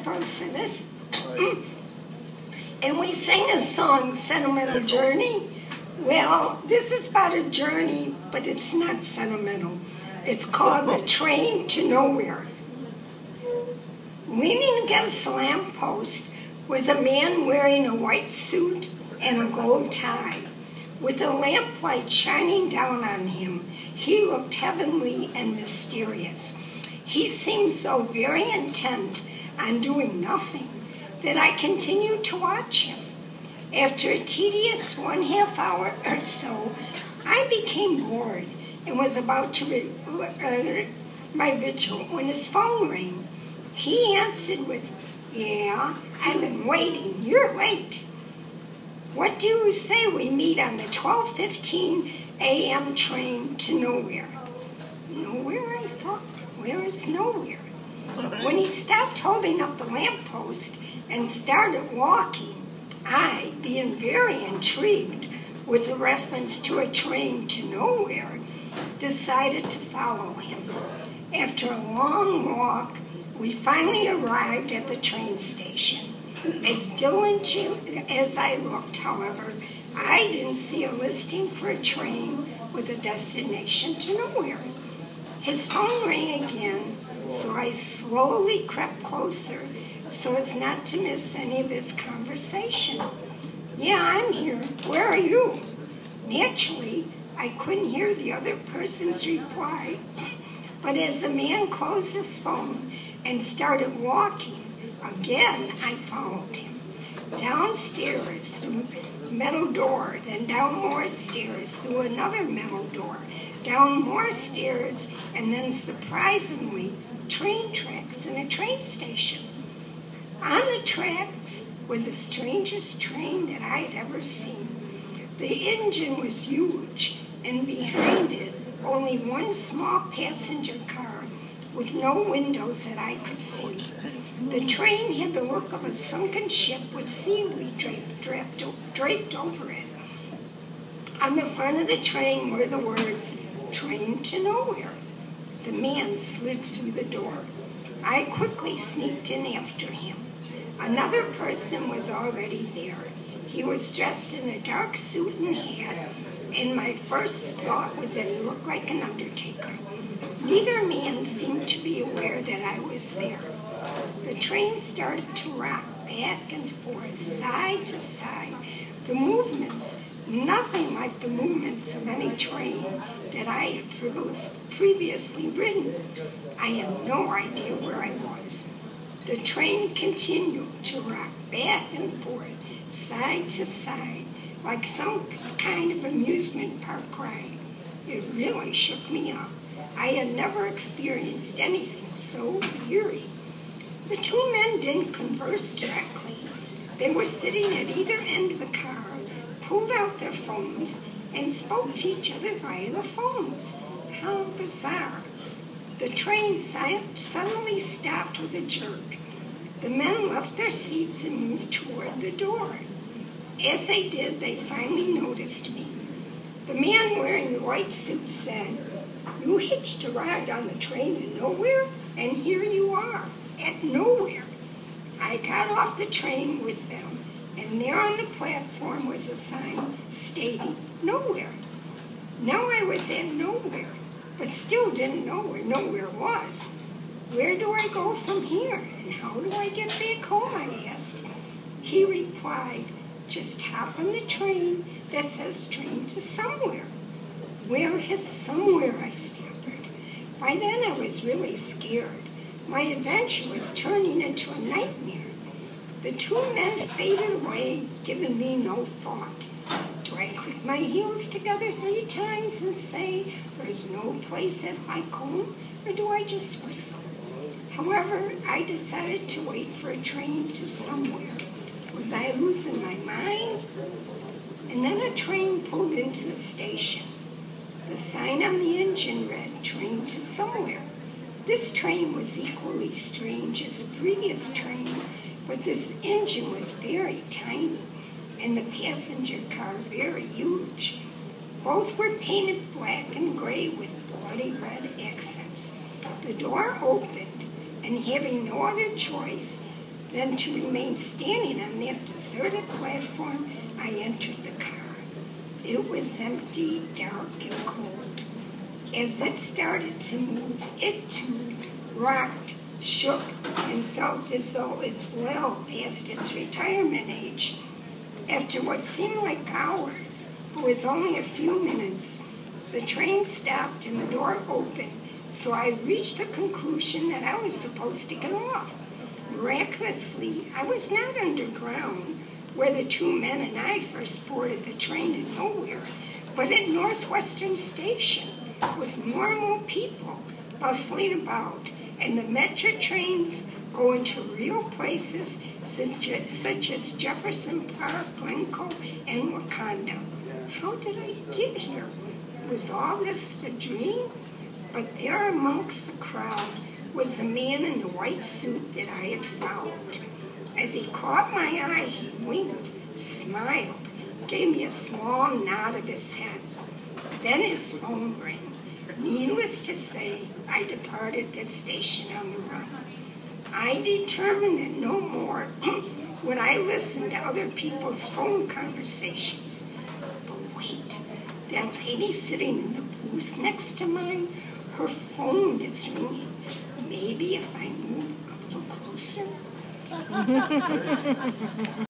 Efrosinis, and we sang a song, Sentimental Journey. Well, this is about a journey, but it's not sentimental. It's called The Train to Nowhere. Leaning against the lamppost was a man wearing a white suit and a gold tie. With the lamplight shining down on him, he looked heavenly and mysterious. He seemed so very intent on doing nothing that I continued to watch him. After a tedious 1/2 hour or so, I became bored and was about to my vigil when his phone rang. He answered with, "Yeah, I've been waiting. You're late. What do you say we meet on the 12:15 a.m. train to nowhere?" Nowhere, I thought. Where is nowhere? When he stopped holding up the lamppost and started walking, I, being very intrigued with the reference to a train to nowhere, decided to follow him. After a long walk, we finally arrived at the train station. As diligent as I looked, however, I didn't see a listing for a train with a destination to nowhere. His phone rang again, so I slowly crept closer so as not to miss any of his conversation. "Yeah, I'm here. Where are you?" Naturally, I couldn't hear the other person's reply, but as the man closed his phone and started walking, again I followed him. Downstairs through a metal door, then down more stairs through another metal door, down more stairs, and then surprisingly, train tracks in a train station. On the tracks was the strangest train that I had ever seen. The engine was huge, and behind it, only one small passenger car with no windows that I could see. The train had the look of a sunken ship with seaweed draped over it. On the front of the train were the words, "Train to Nowhere." The man slid through the door. I quickly sneaked in after him. Another person was already there. He was dressed in a dark suit and hat, and my first thought was that he looked like an undertaker. Neither man seemed to be aware that I was there. The train started to rock back and forth, side to side. The movements, nothing like the movements of any train that I had previously ridden. I had no idea where I was. The train continued to rock back and forth, side to side, like some kind of amusement park ride. It really shook me up. I had never experienced anything so eerie. The two men didn't converse directly. They were sitting at either end of the car, pulled out their phones, and spoke to each other via the phones. How bizarre. The train suddenly stopped with a jerk. The men left their seats and moved toward the door. As they did, they finally noticed me. The man wearing the white suit said, "You hitched a ride on the train to nowhere, and here you are, at nowhere." I got off the train with them, and there on the platform was a sign stating nowhere. Now I was at nowhere, but still didn't know where nowhere was. "Where do I go from here, and how do I get back home?" I asked. He replied, "Just hop on the train that says train to somewhere." "Where is somewhere?" I stammered. By then I was really scared. My adventure was turning into a nightmare. The two men faded away, giving me no thought. Do I click my heels together 3 times and say, "There's no place like home," or do I just whistle? However, I decided to wait for a train to somewhere. Was I losing my mind? And then a train pulled into the station. The sign on the engine read, "Train to somewhere." This train was equally strange as the previous train, but this engine was very tiny, and the passenger car very huge. Both were painted black and gray with bloody red accents. The door opened, and having no other choice, Then to remain standing on that deserted platform, I entered the car. It was empty, dark, and cold. As it started to move, it too rocked, shook, and felt as though it was well past its retirement age. After what seemed like hours, but was only a few minutes, the train stopped and the door opened, so I reached the conclusion that I was supposed to get off. Miraculously, I was not underground, where the two men and I first boarded the train in nowhere, but at Northwestern Station, with normal people bustling about, and the metro trains going to real places such as Jefferson Park, Glencoe, and Wakanda. How did I get here? Was all this a dream? But there amongst the crowd was the man in the white suit that I had followed. As he caught my eye, he winked, smiled, gave me a small nod of his head. Then his phone rang. Needless to say, I departed the station on the run. I determined that no more would I listen to other people's phone conversations. But wait, that lady sitting in the booth next to mine, her phone is ringing. Maybe if I move a little closer.